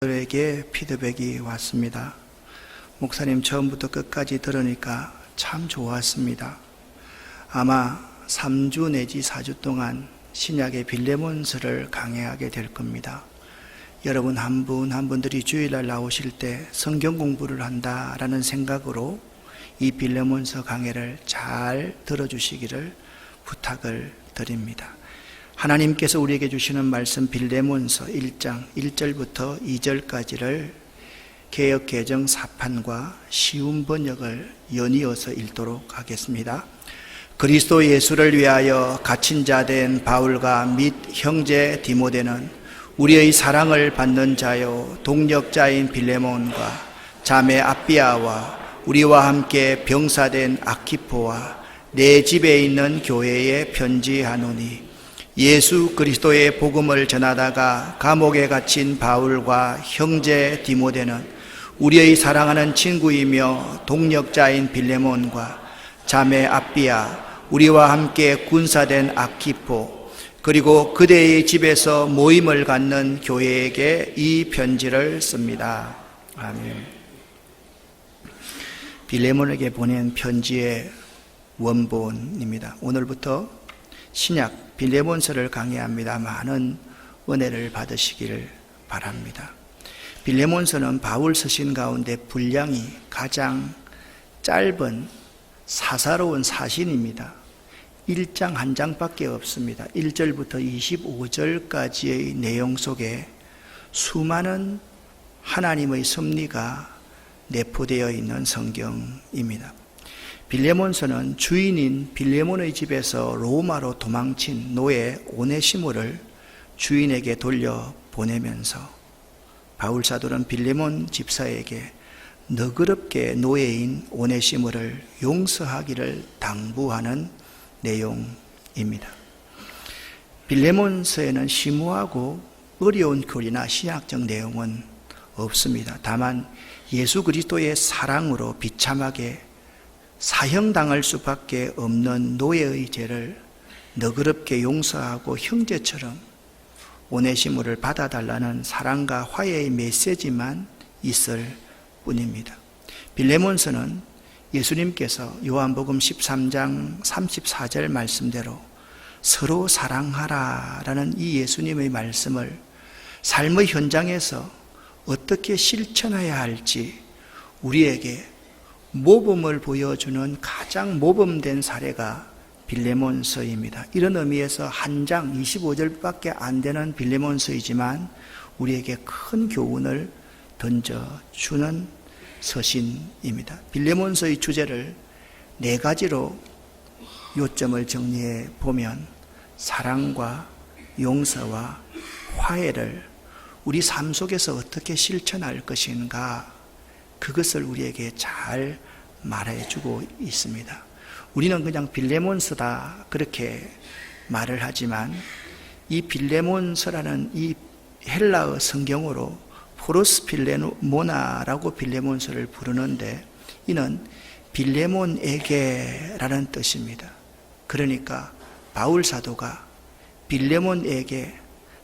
에게 피드백이 왔습니다. 목사님 처음부터 끝까지 들으니까 참 좋았습니다. 아마 3주 내지 4주 동안 신약의 빌레몬서를 강해하게 될 겁니다. 여러분 한 분 한 분들이 주일날 나오실 때 성경 공부를 한다라는 생각으로 이 빌레몬서 강해를 잘 들어주시기를 부탁을 드립니다. 하나님께서 우리에게 주시는 말씀 빌레몬서 1장 1절부터 2절까지를 개역 개정 사판과 쉬운 번역을 연이어서 읽도록 하겠습니다. 그리스도 예수를 위하여 갇힌 자 된 바울과 및 형제 디모데는 우리의 사랑을 받는 자요 동력자인 빌레몬과 자매 아비아와 우리와 함께 병사된 아키포와 내 집에 있는 교회에 편지하노니 예수 그리스도의 복음을 전하다가 감옥에 갇힌 바울과 형제 디모데는 우리의 사랑하는 친구이며 동력자인 빌레몬과 자매 아비아 우리와 함께 군사된 아키포 그리고 그대의 집에서 모임을 갖는 교회에게 이 편지를 씁니다. 아멘. 빌레몬에게 보낸 편지의 원본입니다. 오늘부터 신약 빌레몬서를 강의합니다. 많은 은혜를 받으시기를 바랍니다. 빌레몬서는 바울 서신 가운데 분량이 가장 짧은 사사로운 사신입니다. 1장 한 장밖에 없습니다. 1절부터 25절까지의 내용 속에 수많은 하나님의 섭리가 내포되어 있는 성경입니다. 빌레몬서는 주인인 빌레몬의 집에서 로마로 도망친 노예 오네시모를 주인에게 돌려보내면서 바울 사도는 빌레몬 집사에게 너그럽게 노예인 오네시모를 용서하기를 당부하는 내용입니다. 빌레몬서에는 심오하고 어려운 교리나 신학적 내용은 없습니다. 다만 예수 그리스도의 사랑으로 비참하게 사형당할 수밖에 없는 노예의 죄를 너그럽게 용서하고 형제처럼 오네시모를 받아달라는 사랑과 화해의 메시지만 있을 뿐입니다. 빌레몬서는 예수님께서 요한복음 13장 34절 말씀대로 서로 사랑하라라는 이 예수님의 말씀을 삶의 현장에서 어떻게 실천해야 할지 우리에게 모범을 보여주는 가장 모범된 사례가 빌레몬서입니다. 이런 의미에서 한 장 25절밖에 안 되는 빌레몬서이지만 우리에게 큰 교훈을 던져주는 서신입니다. 빌레몬서의 주제를 4가지로 요점을 정리해 보면 사랑과 용서와 화해를 우리 삶 속에서 어떻게 실천할 것인가 그것을 우리에게 잘 말해주고 있습니다. 우리는 그냥 빌레몬서다 그렇게 말을 하지만 이 빌레몬서라는 이 헬라어 성경어로 포로스필레모나라고 빌레몬서를 부르는데 이는 빌레몬에게라는 뜻입니다. 그러니까 바울 사도가 빌레몬에게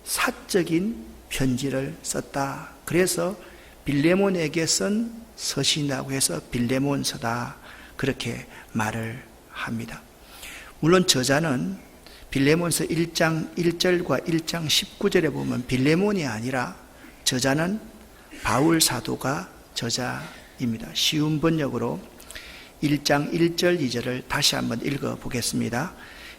사적인 편지를 썼다. 그래서 빌레몬에게 쓴 서신이라고 해서 빌레몬서다 그렇게 말을 합니다. 물론 저자는 빌레몬서 1장 1절과 1장 19절에 보면 빌레몬이 아니라 저자는 바울 사도가 저자입니다. 쉬운 번역으로 1장 1절 2절을 다시 한번 읽어보겠습니다.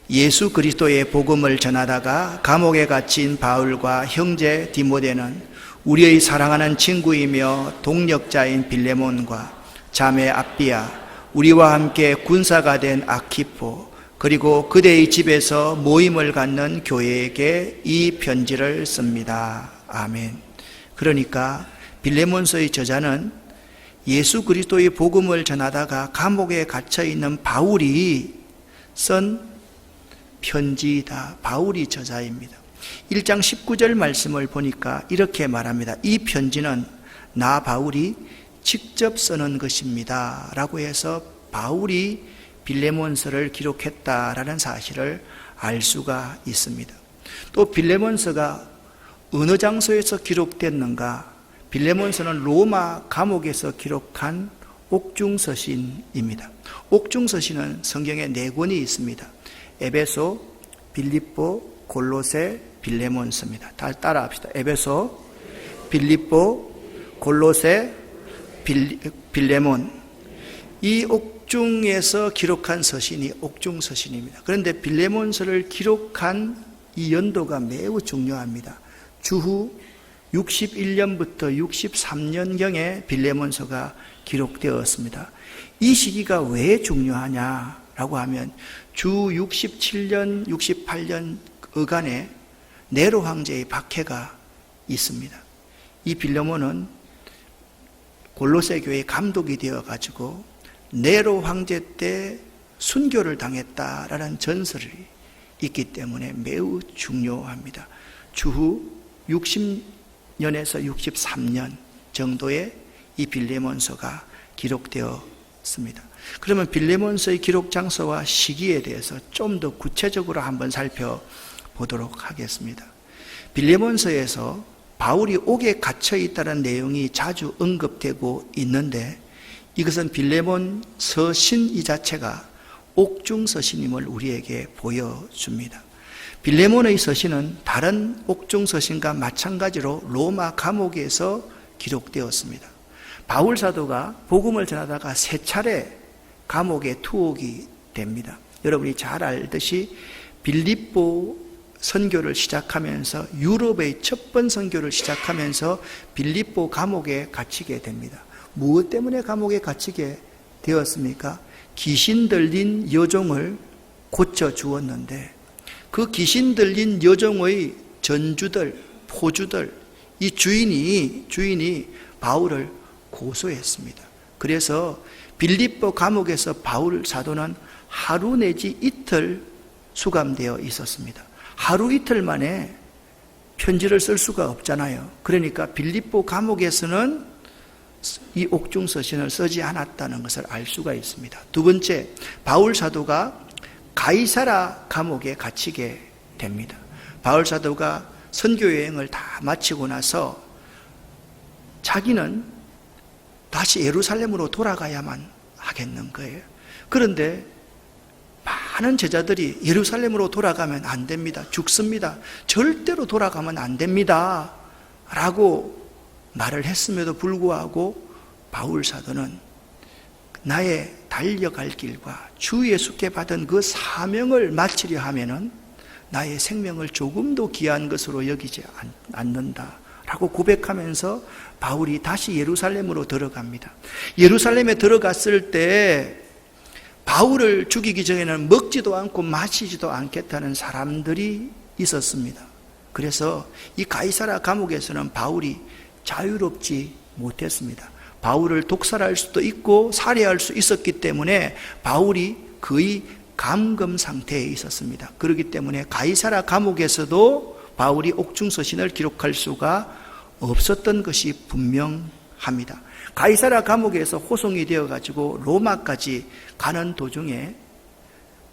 예수 그리스도의 복음을 전하다가 감옥에 갇힌 바울과 형제 디모데는 우리의 사랑하는 친구이며 동력자인 빌레몬과 자매 아비아 우리와 함께 군사가 된 아키포 그리고 그대의 집에서 모임을 갖는 교회에게 이 편지를 씁니다. 아멘. 그러니까 빌레몬서의 저자는 예수 그리스도의 복음을 전하다가 감옥에 갇혀 있는 바울이 쓴 편지이다. 바울이 저자입니다. 1장 19절 말씀을 보니까 이렇게 말합니다. 이 편지는 나 바울이 직접 쓰는 것입니다 라고 해서 바울이 빌레몬서를 기록했다라는 사실을 알 수가 있습니다. 또 빌레몬서가 어느 장소에서 기록됐는가 빌레몬서는 로마 감옥에서 기록한 옥중서신입니다. 옥중서신은 성경에 4권이 있습니다. 에베소, 빌립보, 골로새, 빌레몬서입니다. 다 따라합시다. 에베소, 빌립보, 골로새, 빌레몬. 이 옥중에서 기록한 서신이 옥중서신입니다. 그런데 빌레몬서를 기록한 이 연도가 매우 중요합니다. 주후 61년부터 63년경에 빌레몬서가 기록되었습니다. 이 시기가 왜 중요하냐라고 하면 주 67년, 68년 어간에 네로 황제의 박해가 있습니다. 이 빌레몬은 골로새 교회의 감독이 되어가지고 네로 황제 때 순교를 당했다라는 전설이 있기 때문에 매우 중요합니다. 주후 60년에서 63년 정도에 이 빌레몬서가 기록되었습니다. 그러면 빌레몬서의 기록 장소와 시기에 대해서 좀 더 구체적으로 한번 살펴보도록 하겠습니다. 빌레몬서에서 바울이 옥에 갇혀 있다는 내용이 자주 언급되고 있는데 이것은 빌레몬 서신 이 자체가 옥중 서신임을 우리에게 보여줍니다. 빌레몬의 서신은 다른 옥중 서신과 마찬가지로 로마 감옥에서 기록되었습니다. 바울 사도가 복음을 전하다가 3차례 감옥에 투옥이 됩니다. 여러분이 잘 알듯이 빌립보 선교를 시작하면서 유럽의 첫 번 선교를 시작하면서 빌립보 감옥에 갇히게 됩니다. 무엇 때문에 감옥에 갇히게 되었습니까? 귀신 들린 여종을 고쳐 주었는데 그 귀신 들린 여종의 전주들, 포주들, 이 주인이 바울을 고소했습니다. 그래서 빌립보 감옥에서 바울 사도는 하루 내지 이틀 수감되어 있었습니다. 하루 이틀 만에 편지를 쓸 수가 없잖아요. 그러니까 빌립보 감옥에서는 이 옥중 서신을 쓰지 않았다는 것을 알 수가 있습니다. 두 번째, 바울 사도가 가이사라 감옥에 갇히게 됩니다. 바울 사도가 선교 여행을 다 마치고 나서 자기는 다시 예루살렘으로 돌아가야만 하겠는 거예요. 그런데 많은 제자들이 예루살렘으로 돌아가면 안 됩니다. 죽습니다. 절대로 돌아가면 안 됩니다. 라고 말을 했음에도 불구하고 바울 사도는 나의 달려갈 길과 주 예수께 받은 그 사명을 마치려 하면은 나의 생명을 조금도 귀한 것으로 여기지 않는다 라고 고백하면서 바울이 다시 예루살렘으로 들어갑니다. 예루살렘에 들어갔을 때 바울을 죽이기 전에는 먹지도 않고 마시지도 않겠다는 사람들이 있었습니다. 그래서 이 가이사라 감옥에서는 바울이 자유롭지 못했습니다. 바울을 독살할 수도 있고 살해할 수 있었기 때문에 바울이 거의 감금 상태에 있었습니다. 그렇기 때문에 가이사라 감옥에서도 바울이 옥중서신을 기록할 수가 없었던 것이 분명합니다. 가이사라 감옥에서 호송이 되어가지고 로마까지 가는 도중에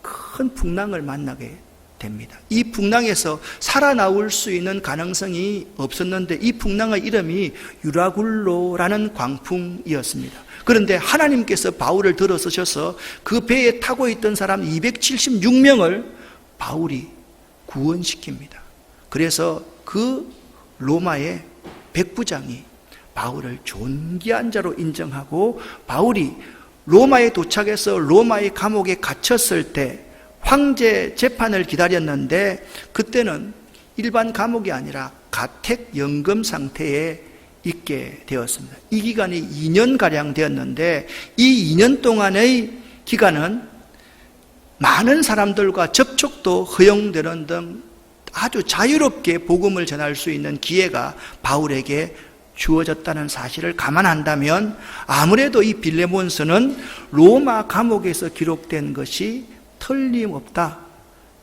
큰 풍랑을 만나게 됩니다. 이 풍랑에서 살아나올 수 있는 가능성이 없었는데 이 풍랑의 이름이 유라굴로라는 광풍이었습니다. 그런데 하나님께서 바울을 들어서셔서 그 배에 타고 있던 사람 276명을 바울이 구원시킵니다. 그래서 그 로마의 백부장이 바울을 존귀한 자로 인정하고 바울이 로마에 도착해서 로마의 감옥에 갇혔을 때 황제 재판을 기다렸는데 그때는 일반 감옥이 아니라 가택 연금 상태에 있게 되었습니다. 이 기간이 2년가량 되었는데 이 2년 동안의 기간은 많은 사람들과 접촉도 허용되는 등 아주 자유롭게 복음을 전할 수 있는 기회가 바울에게 주어졌다는 사실을 감안한다면 아무래도 이 빌레몬서는 로마 감옥에서 기록된 것이 틀림없다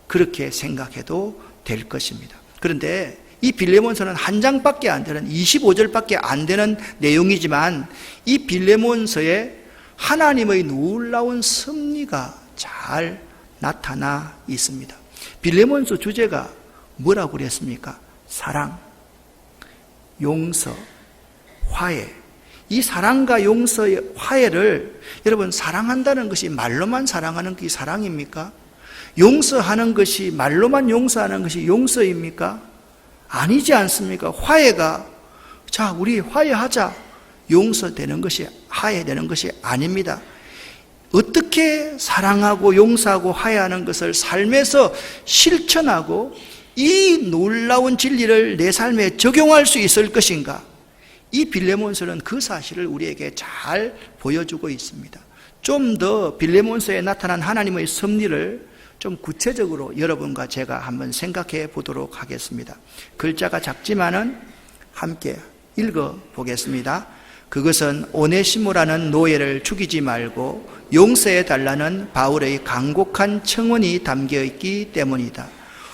그렇게 생각해도 될 것입니다. 그런데 이 빌레몬서는 한 장밖에 안 되는 25절밖에 안 되는 내용이지만 이 빌레몬서에 하나님의 놀라운 섭리가 잘 나타나 있습니다. 빌레몬서 주제가 뭐라고 그랬습니까? 사랑, 용서, 화해, 이 사랑과 용서의 화해를, 여러분, 사랑한다는 것이 말로만 사랑하는 것이 사랑입니까? 용서하는 것이 말로만 용서하는 것이 용서입니까? 아니지 않습니까? 화해가, 자, 우리 화해하자, 용서되는 것이, 화해되는 것이 아닙니다. 어떻게 사랑하고 용서하고 화해하는 것을 삶에서 실천하고 이 놀라운 진리를 내 삶에 적용할 수 있을 것인가? 이 빌레몬서는 그 사실을 우리에게 잘 보여주고 있습니다. 좀 더 빌레몬서에 나타난 하나님의 섭리를 좀 구체적으로 여러분과 제가 한번 생각해 보도록 하겠습니다. 글자가 작지만은 함께 읽어 보겠습니다. 그것은 오네시모라는 노예를 죽이지 말고 용서해 달라는 바울의 간곡한 청원이 담겨 있기 때문이다.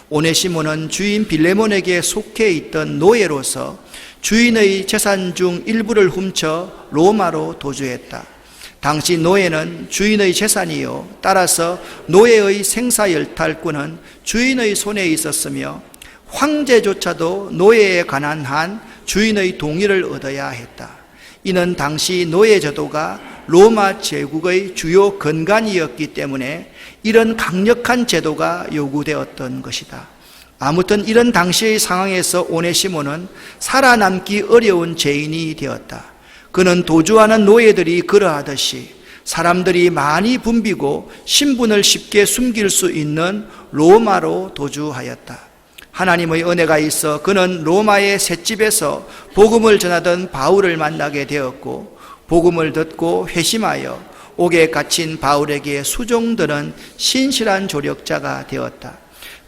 오네시모는 주인 빌레몬에게 속해 있던 노예로서 주인의 재산 중 일부를 훔쳐 로마로 도주했다. 당시 노예는 주인의 재산이요, 따라서 노예의 생사열탈권은 주인의 손에 있었으며 황제조차도 노예에 관한 한 주인의 동의를 얻어야 했다. 이는 당시 노예 제도가 로마 제국의 주요 근간이었기 때문에 이런 강력한 제도가 요구되었던 것이다. 아무튼 이런 당시의 상황에서 오네시모는 살아남기 어려운 죄인이 되었다. 그는 도주하는 노예들이 그러하듯이 사람들이 많이 붐비고 신분을 쉽게 숨길 수 있는 로마로 도주하였다. 하나님의 은혜가 있어 그는 로마의 셋집에서 복음을 전하던 바울을 만나게 되었고, 복음을 듣고 회심하여 옥에 갇힌 바울에게 수종드는 신실한 조력자가 되었다.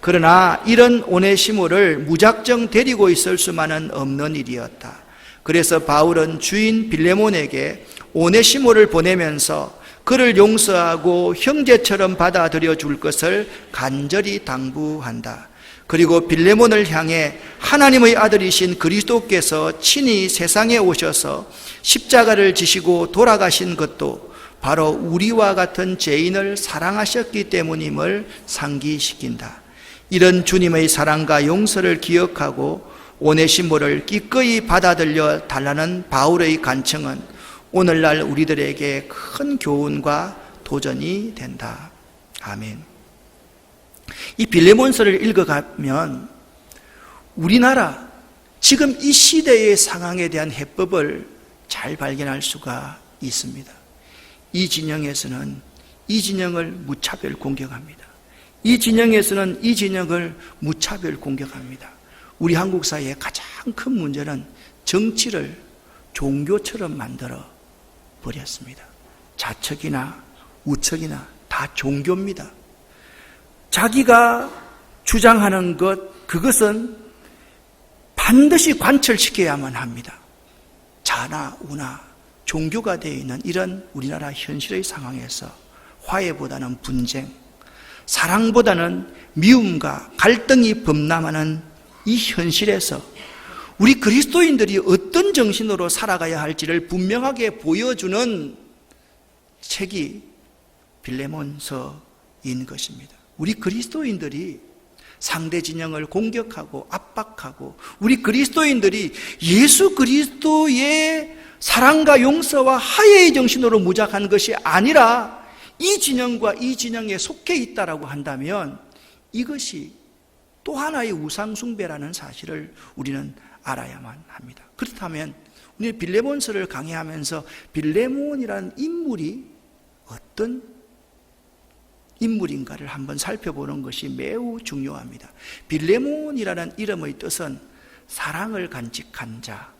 그러나 이런 오네시모를 무작정 데리고 있을 수만은 없는 일이었다. 그래서 바울은 주인 빌레몬에게 오네시모를 보내면서 그를 용서하고 형제처럼 받아들여 줄 것을 간절히 당부한다. 그리고 빌레몬을 향해 하나님의 아들이신 그리스도께서 친히 세상에 오셔서 십자가를 지시고 돌아가신 것도 바로 우리와 같은 죄인을 사랑하셨기 때문임을 상기시킨다. 이런 주님의 사랑과 용서를 기억하고 오네시모를 기꺼이 받아들여 달라는 바울의 간청은 오늘날 우리들에게 큰 교훈과 도전이 된다. 아멘. 이 빌레몬서를 읽어가면 우리나라 지금 이 시대의 상황에 대한 해법을 잘 발견할 수가 있습니다. 이 진영에서는 이 진영을 무차별 공격합니다. 이 진영에서는 이 진영을 무차별 공격합니다. 우리 한국 사회의 가장 큰 문제는 정치를 종교처럼 만들어 버렸습니다. 좌측이나 우측이나 다 종교입니다. 자기가 주장하는 것, 그것은 반드시 관철시켜야만 합니다. 자나 우나 종교가 되어 있는 이런 우리나라 현실의 상황에서 화해보다는 분쟁, 사랑보다는 미움과 갈등이 범람하는 이 현실에서 우리 그리스도인들이 어떤 정신으로 살아가야 할지를 분명하게 보여주는 책이 빌레몬서인 것입니다. 우리 그리스도인들이 상대 진영을 공격하고 압박하고, 우리 그리스도인들이 예수 그리스도의 사랑과 용서와 화해의 정신으로 무작한 것이 아니라 이 진영과 이 진영에 속해 있다라고 한다면 이것이 또 하나의 우상숭배라는 사실을 우리는 알아야만 합니다. 그렇다면 우리 빌레몬서를 강의하면서 빌레몬이라는 인물이 어떤 인물인가를 한번 살펴보는 것이 매우 중요합니다. 빌레몬이라는 이름의 뜻은 사랑을 간직한 자,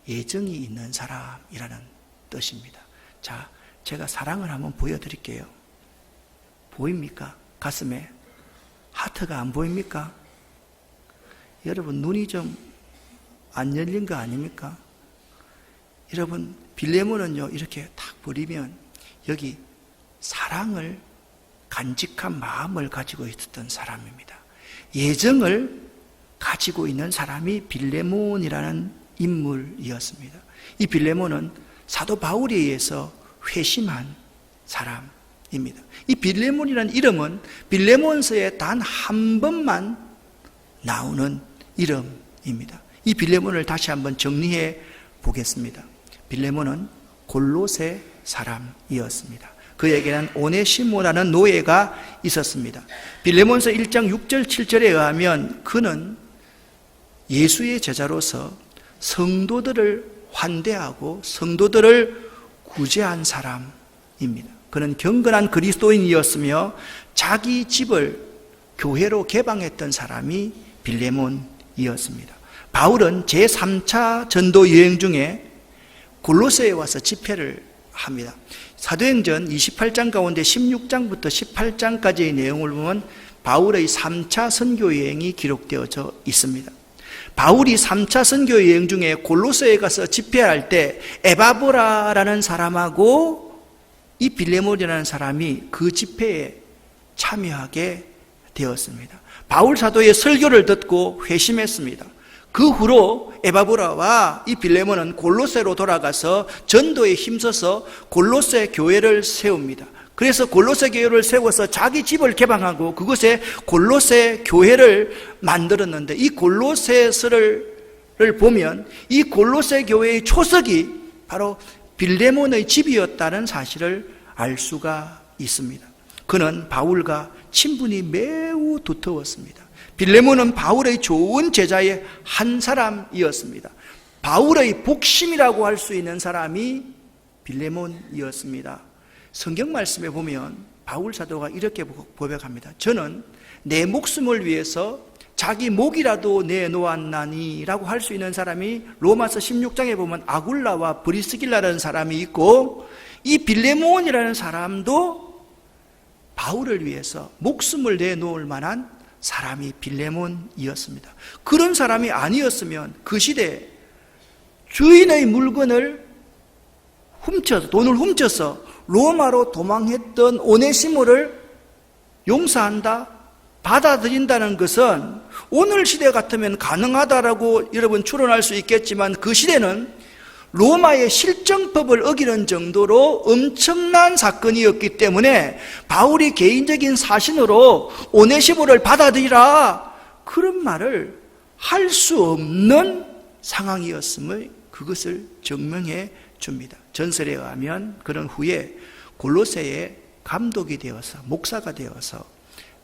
애정이 있는 사람이라는 뜻입니다. 자, 제가 사랑을 한번 보여드릴게요. 보입니까? 가슴에 하트가 안 보입니까? 여러분, 눈이 좀 안 열린 거 아닙니까? 여러분, 빌레몬은요, 이렇게 딱 버리면 여기 사랑을 간직한 마음을 가지고 있었던 사람입니다. 애정을 가지고 있는 사람이 빌레몬이라는 인물이었습니다. 이 빌레몬은 사도 바울에 의해서 회심한 사람입니다. 이 빌레몬이라는 이름은 빌레몬서에 단 한 번만 나오는 이름입니다. 이 빌레몬을 다시 한번 정리해 보겠습니다. 빌레몬은 골로새 사람이었습니다. 그에게는 오네시모라는 노예가 있었습니다. 빌레몬서 1장 6절 7절에 의하면 그는 예수의 제자로서 성도들을 환대하고 성도들을 구제한 사람입니다. 그는 경건한 그리스도인이었으며 자기 집을 교회로 개방했던 사람이 빌레몬이었습니다. 바울은 제3차 전도 여행 중에 골로새에 와서 집회를 합니다. 사도행전 28장 가운데 16장부터 18장까지의 내용을 보면 바울의 3차 선교 여행이 기록되어져 있습니다. 바울이 3차 선교 여행 중에 골로새에 가서 집회할 때 에바보라라는 사람하고 이 빌레몬이라는 사람이 그 집회에 참여하게 되었습니다. 바울 사도의 설교를 듣고 회심했습니다. 그 후로 에바보라와 이 빌레몬은 골로새로 돌아가서 전도에 힘써서 골로새 교회를 세웁니다. 그래서 골로새 교회를 세워서 자기 집을 개방하고 그곳에 골로새 교회를 만들었는데, 이 골로새서를 보면 이 골로새 교회의 초석이 바로 빌레몬의 집이었다는 사실을 알 수가 있습니다. 그는 바울과 친분이 매우 두터웠습니다. 빌레몬은 바울의 좋은 제자의 한 사람이었습니다. 바울의 복심이라고 할 수 있는 사람이 빌레몬이었습니다. 성경 말씀에 보면 바울 사도가 이렇게 고백합니다. 저는 내 목숨을 위해서 자기 목이라도 내놓았나니 라고 할 수 있는 사람이 로마서 16장에 보면 아굴라와 브리스길라라는 사람이 있고, 이 빌레몬이라는 사람도 바울을 위해서 목숨을 내놓을 만한 사람이 빌레몬이었습니다. 그런 사람이 아니었으면 그 시대에 주인의 물건을 훔쳐서, 돈을 훔쳐서 로마로 도망했던 오네시모를 용서한다, 받아들인다는 것은 오늘 시대 같으면 가능하다라고 여러분 추론할 수 있겠지만, 그 시대는 로마의 실정법을 어기는 정도로 엄청난 사건이었기 때문에 바울이 개인적인 사신으로 오네시모를 받아들이라, 그런 말을 할 수 없는 상황이었음을 그것을 증명해 줍니다. 전설에 의하면 그런 후에 골로새에 감독이 되어서 목사가 되어서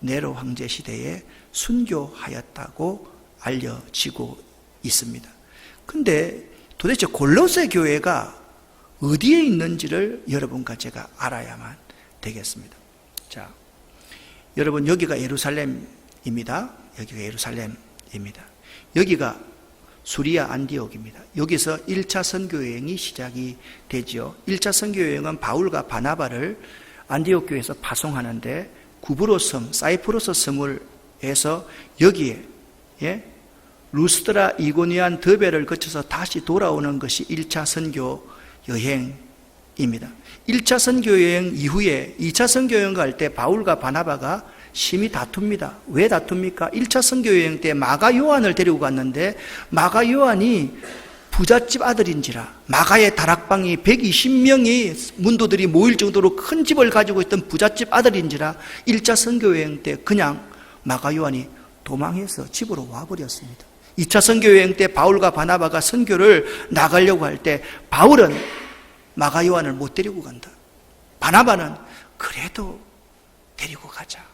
네로 황제 시대에 순교하였다고 알려지고 있습니다. 근데 도대체 골로새 교회가 어디에 있는지를 여러분과 제가 알아야만 되겠습니다. 자, 여러분, 여기가 예루살렘입니다. 여기가 예루살렘입니다. 여기가 수리아 안디옥입니다. 여기서 1차 선교여행이 시작이 되죠. 1차 선교여행은 바울과 바나바를 안디옥 교회에서 파송하는데 구브로 섬, 사이프러스 섬을 해서 여기에 루스드라, 이고니안, 더베를 거쳐서 다시 돌아오는 것이 1차 선교 여행입니다. 1차 선교 여행 이후에 2차 선교 여행 갈 때 바울과 바나바가 심히 다툽니다. 왜 다툽니까? 1차 선교 여행 때 마가 요한을 데리고 갔는데 마가 요한이 부잣집 아들인지라, 마가의 다락방이 120명의 문도들이 모일 정도로 큰 집을 가지고 있던 부잣집 아들인지라 1차 선교 여행 때 그냥 마가 요한이 도망해서 집으로 와버렸습니다. 2차 선교 여행 때 바울과 바나바가 선교를 나가려고 할 때 바울은 마가 요한을 못 데리고 간다. 바나바는 그래도 데리고 가자.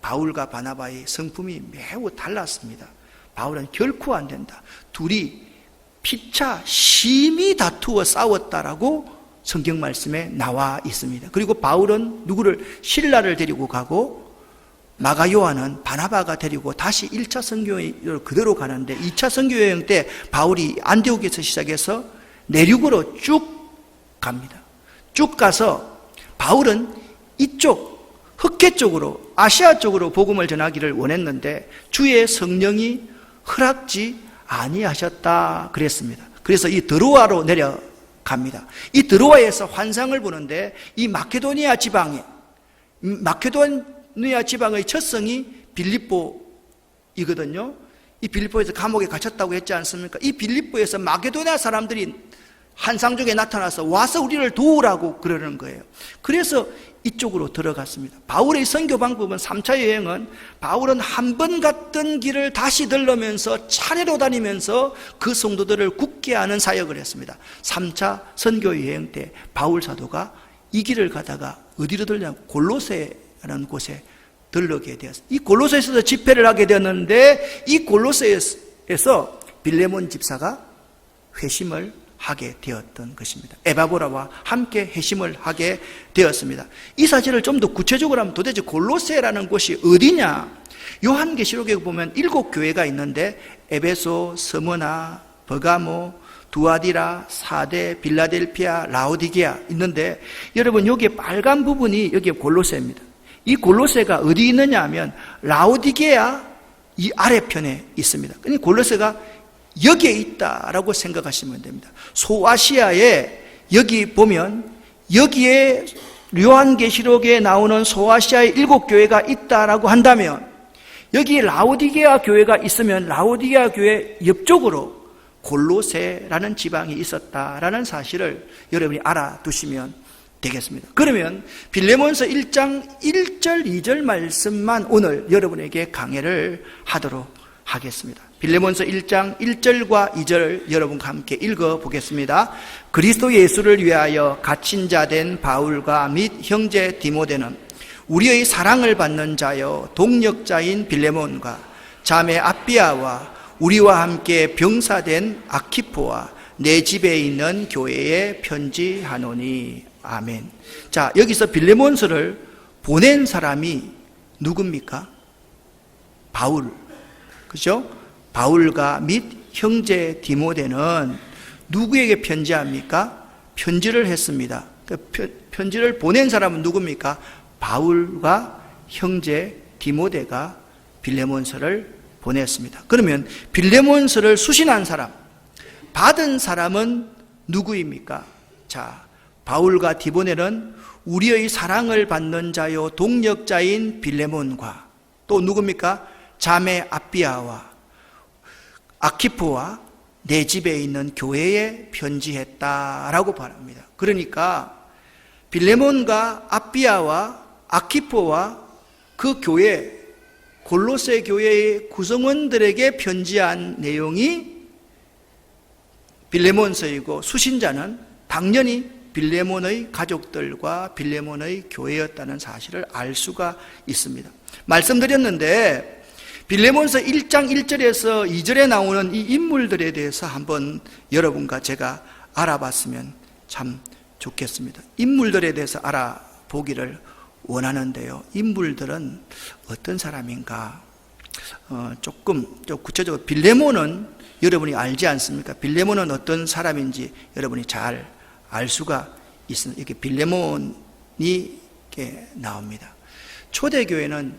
바울과 바나바의 성품이 매우 달랐습니다. 바울은 결코 안 된다. 둘이 피차 심히 다투어 싸웠다라고 성경 말씀에 나와 있습니다. 그리고 바울은 누구를, 실라를 데리고 가고, 마가 요한은 바나바가 데리고 다시 1차 선교여행을 그대로 가는데, 2차 선교여행 때 바울이 안디옥에서 시작해서 내륙으로 쭉 갑니다. 쭉 가서 바울은 이쪽 흑해 쪽으로, 아시아 쪽으로 복음을 전하기를 원했는데 주의 성령이 허락지 아니하셨다 그랬습니다. 그래서 이 드로아로 내려갑니다. 이 드로아에서 환상을 보는데, 이 마케도니아 지방의 첫 성이 빌립보이거든요. 이 빌립보에서 감옥에 갇혔다고 했지 않습니까? 이 빌립보에서 마케도니아 사람들이 환상 중에 나타나서 와서 우리를 도우라고 그러는 거예요. 그래서 이쪽으로 들어갔습니다. 바울의 선교 방법은 3차 여행은 바울은 한 번 갔던 길을 다시 들르면서 차례로 다니면서 그 성도들을 굳게 하는 사역을 했습니다. 3차 선교 여행 때 바울 사도가 이 길을 가다가 어디로 들냐면 골로새라는 곳에 들르게 되었습니다. 이 골로새에서 집회를 하게 되었는데 이 골로새에서 빌레몬 집사가 회심을 하게 되었던 것입니다. 에바보라와 함께 회심을 하게 되었습니다. 이 사실을 좀 더 구체적으로 하면 도대체 골로새라는 곳이 어디냐? 요한계시록에 보면 7교회가 있는데 에베소, 스무나, 버가모, 두아디라, 사데, 빌라델피아, 라오디게아 있는데 여러분 여기 빨간 부분이 여기 골로새입니다. 이 골로새가 어디 있느냐 하면 라오디게아 이 아래편에 있습니다. 그러니까 골로새가 여기에 있다라고 생각하시면 됩니다. 소아시아에 여기 보면 여기에 요한계시록에 나오는 소아시아의 7교회가 있다라고 한다면 여기 라오디게아 교회가 있으면 라오디게아 교회 옆쪽으로 골로새라는 지방이 있었다라는 사실을 여러분이 알아두시면 되겠습니다. 그러면 빌레몬서 1장 1절 2절 말씀만 오늘 여러분에게 강해를 하도록 하겠습니다. 빌레몬서 1장 1절과 2절을 여러분과 함께 읽어보겠습니다. 그리스도 예수를 위하여 갇힌 자 된 바울과 및 형제 디모데는 우리의 사랑을 받는 자여 동력자인 빌레몬과 자매 아비아와 우리와 함께 병사된 아키포와 내 집에 있는 교회에 편지하노니. 아멘. 자, 여기서 빌레몬서를 보낸 사람이 누굽니까? 바울. 그죠? 바울과 및 형제 디모데는 누구에게 편지합니까? 편지를 했습니다. 편지를 보낸 사람은 누굽니까? 바울과 형제 디모데가 빌레몬서를 보냈습니다. 그러면 빌레몬서를 수신한 사람, 받은 사람은 누구입니까? 자, 바울과 디모데는 우리의 사랑을 받는 자요 동력자인 빌레몬과 또 누굽니까? 자매 아비아와 아키포와 내 집에 있는 교회에 편지했다라고 말합니다. 그러니까 빌레몬과 아비아와 아키포와 그 교회 골로새 교회의 구성원들에게 편지한 내용이 빌레몬서이고 수신자는 당연히 빌레몬의 가족들과 빌레몬의 교회였다는 사실을 알 수가 있습니다. 말씀드렸는데 빌레몬서 1장 1절에서 2절에 나오는 이 인물들에 대해서 한번 여러분과 제가 알아봤으면 참 좋겠습니다. 인물들에 대해서 알아보기를 원하는데요. 인물들은 어떤 사람인가? 조금 구체적으로 빌레몬은 여러분이 알지 않습니까? 빌레몬은 어떤 사람인지 여러분이 잘 알 수가 있습니다. 이렇게 빌레몬이 이렇게 나옵니다. 초대교회는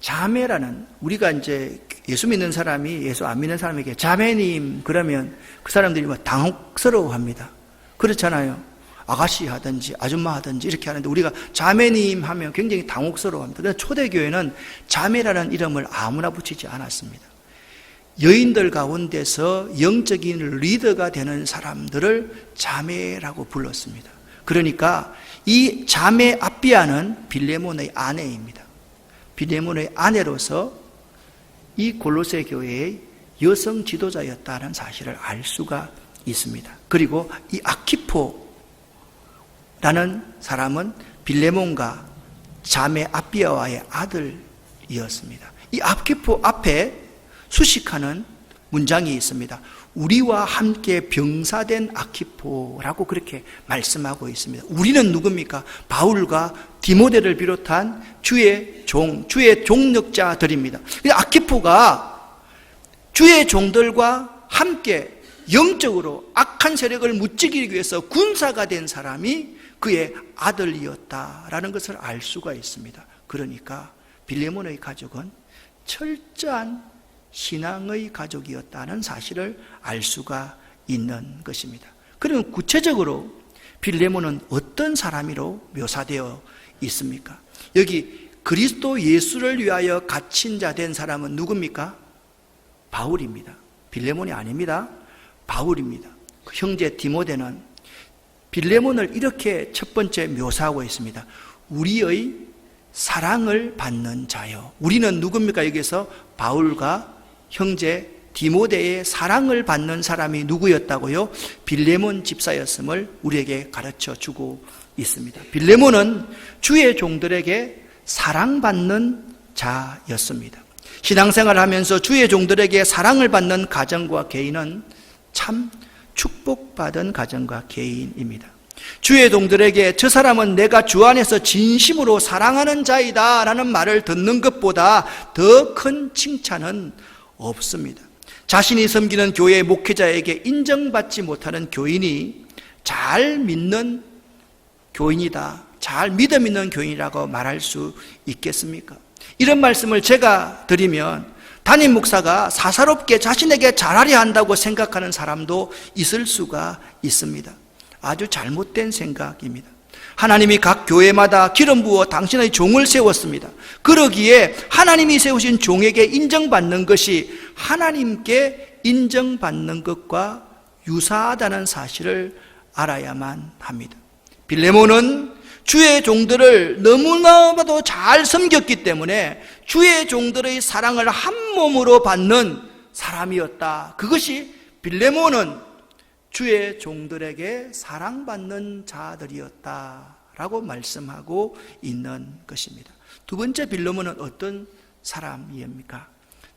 자매라는, 우리가 이제 예수 믿는 사람이 예수 안 믿는 사람에게 자매님 그러면 그 사람들이 막 당혹스러워 합니다. 그렇잖아요. 아가씨 하든지 아줌마 하든지 이렇게 하는데 우리가 자매님 하면 굉장히 당혹스러워 합니다. 그런데 초대교회는 자매라는 이름을 아무나 붙이지 않았습니다. 여인들 가운데서 영적인 리더가 되는 사람들을 자매라고 불렀습니다. 그러니까 이 자매 아비아는 빌레몬의 아내입니다. 빌레몬의 아내로서 이 골로새 교회의 여성 지도자였다는 사실을 알 수가 있습니다. 그리고 이 아키포라는 사람은 빌레몬과 자매 아비아와의 아들이었습니다. 이 아키포 앞에 수식하는 문장이 있습니다. 우리와 함께 병사된 아키포라고 그렇게 말씀하고 있습니다. 우리는 누굽니까? 바울과 디모데를 비롯한 주의 종력자들입니다. 아키포가 주의 종들과 함께 영적으로 악한 세력을 무찌르기 위해서 군사가 된 사람이 그의 아들이었다라는 것을 알 수가 있습니다. 그러니까 빌레몬의 가족은 철저한 신앙의 가족이었다는 사실을 알 수가 있는 것입니다. 그러면 구체적으로 빌레몬은 어떤 사람으로 묘사되어 있습니까? 여기 그리스도 예수를 위하여 갇힌 자 된 사람은 누굽니까? 바울입니다. 빌레몬이 아닙니다. 바울입니다. 형제 디모데는 빌레몬을 이렇게 첫 번째 묘사하고 있습니다. 우리의 사랑을 받는 자요. 우리는 누굽니까? 여기서 바울과 형제 디모데의 사랑을 받는 사람이 누구였다고요? 빌레몬 집사였음을 우리에게 가르쳐 주고 있습니다. 빌레몬은 주의 종들에게 사랑받는 자였습니다. 신앙생활을 하면서 주의 종들에게 사랑을 받는 가정과 개인은 참 축복받은 가정과 개인입니다. 주의 종들에게 저 사람은 내가 주 안에서 진심으로 사랑하는 자이다 라는 말을 듣는 것보다 더 큰 칭찬은 없습니다. 자신이 섬기는 교회의 목회자에게 인정받지 못하는 교인이 잘 믿는 교인이다, 잘 믿음 있는 교인이라고 말할 수 있겠습니까? 이런 말씀을 제가 드리면 담임 목사가 사사롭게 자신에게 잘하려 한다고 생각하는 사람도 있을 수가 있습니다. 아주 잘못된 생각입니다. 하나님이 각 교회마다 기름 부어 당신의 종을 세웠습니다. 그러기에 하나님이 세우신 종에게 인정받는 것이 하나님께 인정받는 것과 유사하다는 사실을 알아야만 합니다. 빌레몬은 주의 종들을 너무나도 잘 섬겼기 때문에 주의 종들의 사랑을 한 몸으로 받는 사람이었다. 그것이 빌레몬은 주의 종들에게 사랑받는 자들이었다라고 말씀하고 있는 것입니다. 두 번째 빌레몬은 어떤 사람입니까?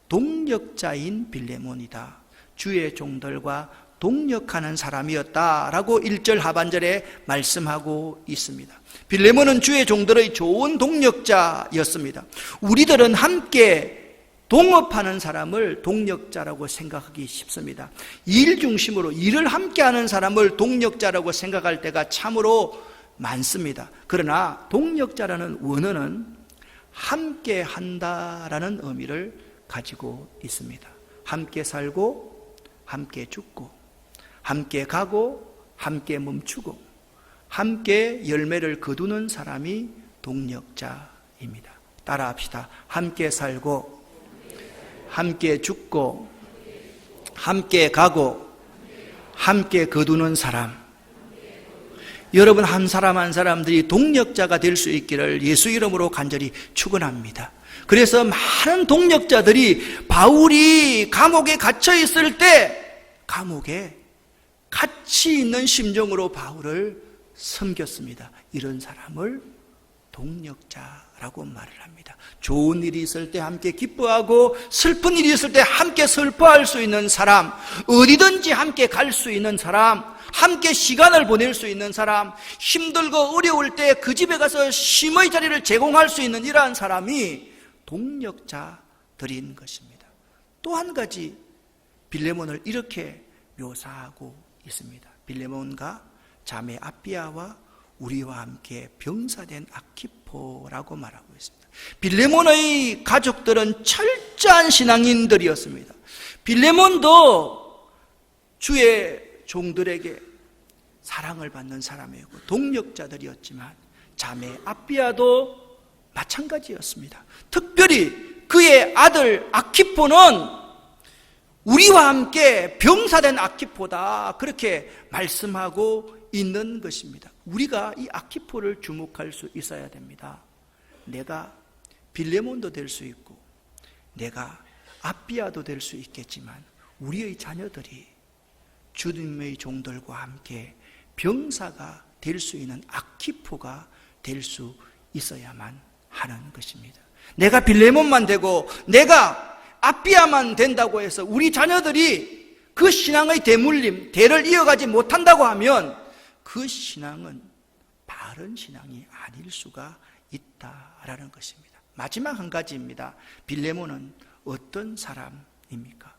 동력자인 빌레몬이다. 주의 종들과 동력하는 사람이었다라고 1절 하반절에 말씀하고 있습니다. 빌레몬은 주의 종들의 좋은 동력자였습니다. 우리들은 함께 동업하는 사람을 동력자라고 생각하기 쉽습니다. 일 중심으로 일을 함께하는 사람을 동력자라고 생각할 때가 참으로 많습니다. 그러나 동력자라는 원어는 함께한다라는 의미를 가지고 있습니다. 함께 살고 함께 죽고 함께 가고 함께 멈추고 함께 열매를 거두는 사람이 동력자입니다. 따라합시다. 함께 살고 함께 죽고 함께 가고 함께 거두는 사람. 여러분 한 사람 한 사람들이 동력자가 될 수 있기를 예수 이름으로 간절히 축원합니다. 그래서 많은 동력자들이 바울이 감옥에 갇혀 있을 때 감옥에 같이 있는 심정으로 바울을 섬겼습니다. 이런 사람을 동력자라고 말을 합니다. 좋은 일이 있을 때 함께 기뻐하고 슬픈 일이 있을 때 함께 슬퍼할 수 있는 사람, 어디든지 함께 갈 수 있는 사람, 함께 시간을 보낼 수 있는 사람, 힘들고 어려울 때 그 집에 가서 쉼의 자리를 제공할 수 있는 이러한 사람이 동력자들인 것입니다. 또 한 가지 빌레몬을 이렇게 묘사하고 있습니다. 빌레몬과 자매 아비아와 우리와 함께 병사된 아키포라고 말하고 있습니다. 빌레몬의 가족들은 철저한 신앙인들이었습니다. 빌레몬도 주의 종들에게 사랑을 받는 사람이었고 동력자들이었지만 자매 아비아도 마찬가지였습니다. 특별히 그의 아들 아키포는 우리와 함께 병사된 아키포다, 그렇게 말씀하고 있는 것입니다. 우리가 이 아키포를 주목할 수 있어야 됩니다. 내가 빌레몬도 될 수 있고 내가 아비아도 될 수 있겠지만 우리의 자녀들이 주님의 종들과 함께 병사가 될 수 있는 아키포가 될 수 있어야만 하는 것입니다. 내가 빌레몬만 되고 내가 아비아만 된다고 해서 우리 자녀들이 그 신앙의 대물림, 대를 이어가지 못한다고 하면 그 신앙은 바른 신앙이 아닐 수가 있다라는 것입니다. 마지막 한 가지입니다. 빌레몬은 어떤 사람입니까?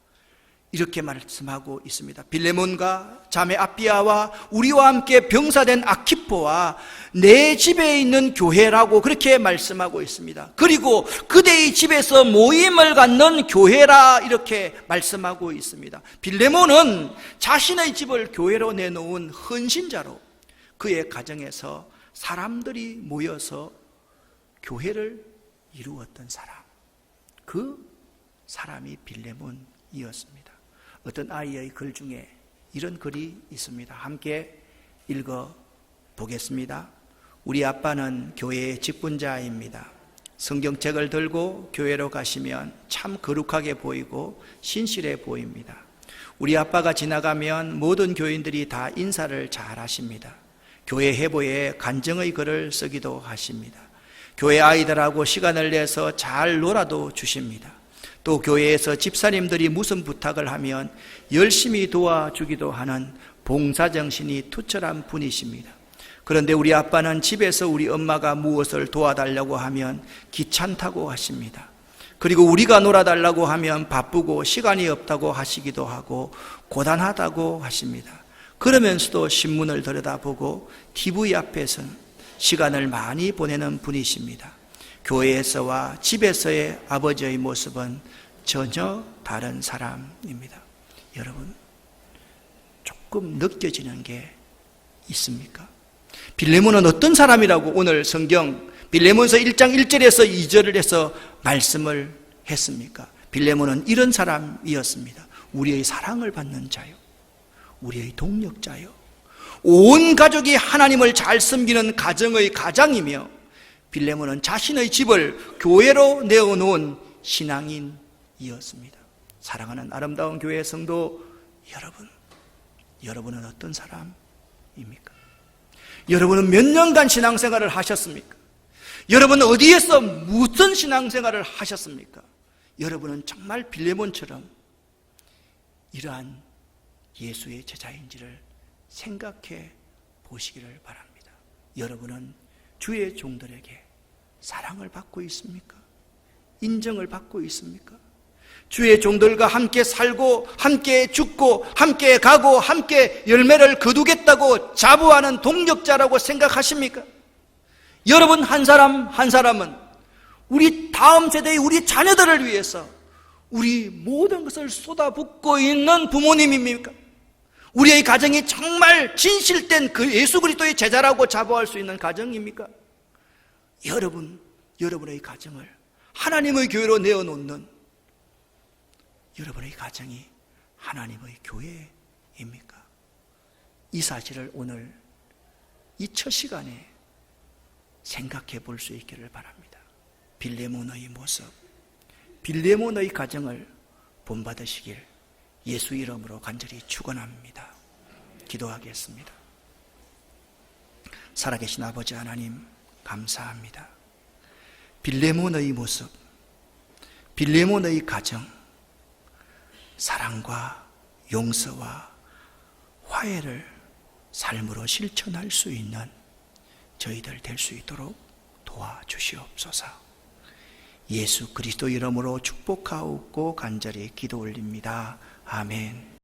이렇게 말씀하고 있습니다. 빌레몬과 자매 아비아와 우리와 함께 병사된 아키포와 내 집에 있는 교회라고 그렇게 말씀하고 있습니다. 그리고 그대의 집에서 모임을 갖는 교회라 이렇게 말씀하고 있습니다. 빌레몬은 자신의 집을 교회로 내놓은 헌신자로 그의 가정에서 사람들이 모여서 교회를 이루었던 사람, 그 사람이 빌레몬이었습니다. 어떤 아이의 글 중에 이런 글이 있습니다. 함께 읽어 보겠습니다. 우리 아빠는 교회의 직분자입니다. 성경책을 들고 교회로 가시면 참 거룩하게 보이고 신실해 보입니다. 우리 아빠가 지나가면 모든 교인들이 다 인사를 잘 하십니다. 교회 해보에 간증의 글을 쓰기도 하십니다. 교회 아이들하고 시간을 내서 잘 놀아도 주십니다. 또 교회에서 집사님들이 무슨 부탁을 하면 열심히 도와주기도 하는 봉사정신이 투철한 분이십니다. 그런데 우리 아빠는 집에서 우리 엄마가 무엇을 도와달라고 하면 귀찮다고 하십니다. 그리고 우리가 놀아달라고 하면 바쁘고 시간이 없다고 하시기도 하고 고단하다고 하십니다. 그러면서도 신문을 들여다보고 TV 앞에서는 시간을 많이 보내는 분이십니다. 교회에서와 집에서의 아버지의 모습은 전혀 다른 사람입니다. 여러분, 조금 느껴지는 게 있습니까? 빌레몬은 어떤 사람이라고 오늘 성경 빌레몬서 1장 1절에서 2절을 해서 말씀을 했습니까? 빌레몬은 이런 사람이었습니다. 우리의 사랑을 받는 자요, 우리의 동력자요, 온 가족이 하나님을 잘 섬기는 가정의 가장이며, 빌레몬은 자신의 집을 교회로 내어놓은 신앙인이었습니다. 사랑하는 아름다운 교회 성도 여러분, 여러분은 어떤 사람입니까? 여러분은 몇 년간 신앙생활을 하셨습니까? 여러분은 어디에서 무슨 신앙생활을 하셨습니까? 여러분은 정말 빌레몬처럼 이러한 예수의 제자인지를 생각해 보시기를 바랍니다. 여러분은 주의 종들에게 사랑을 받고 있습니까? 인정을 받고 있습니까? 주의 종들과 함께 살고 함께 죽고 함께 가고 함께 열매를 거두겠다고 자부하는 동력자라고 생각하십니까? 여러분 한 사람 한 사람은 우리 다음 세대의 우리 자녀들을 위해서 우리 모든 것을 쏟아붓고 있는 부모님입니까? 우리의 가정이 정말 진실된 그 예수 그리스도의 제자라고 자부할 수 있는 가정입니까? 여러분의 가정을 하나님의 교회로 내어놓는 여러분의 가정이 하나님의 교회입니까? 이 사실을 오늘 이 첫 시간에 생각해 볼 수 있기를 바랍니다. 빌레몬의 모습, 빌레몬의 가정을 본받으시길 예수 이름으로 간절히 축원합니다. 기도하겠습니다. 살아계신 아버지 하나님 감사합니다. 빌레몬의 모습, 빌레몬의 가정, 사랑과 용서와 화해를 삶으로 실천할 수 있는 저희들 될 수 있도록 도와주시옵소서. 예수 그리스도 이름으로 축복하옵고 간절히 기도 올립니다. 아멘.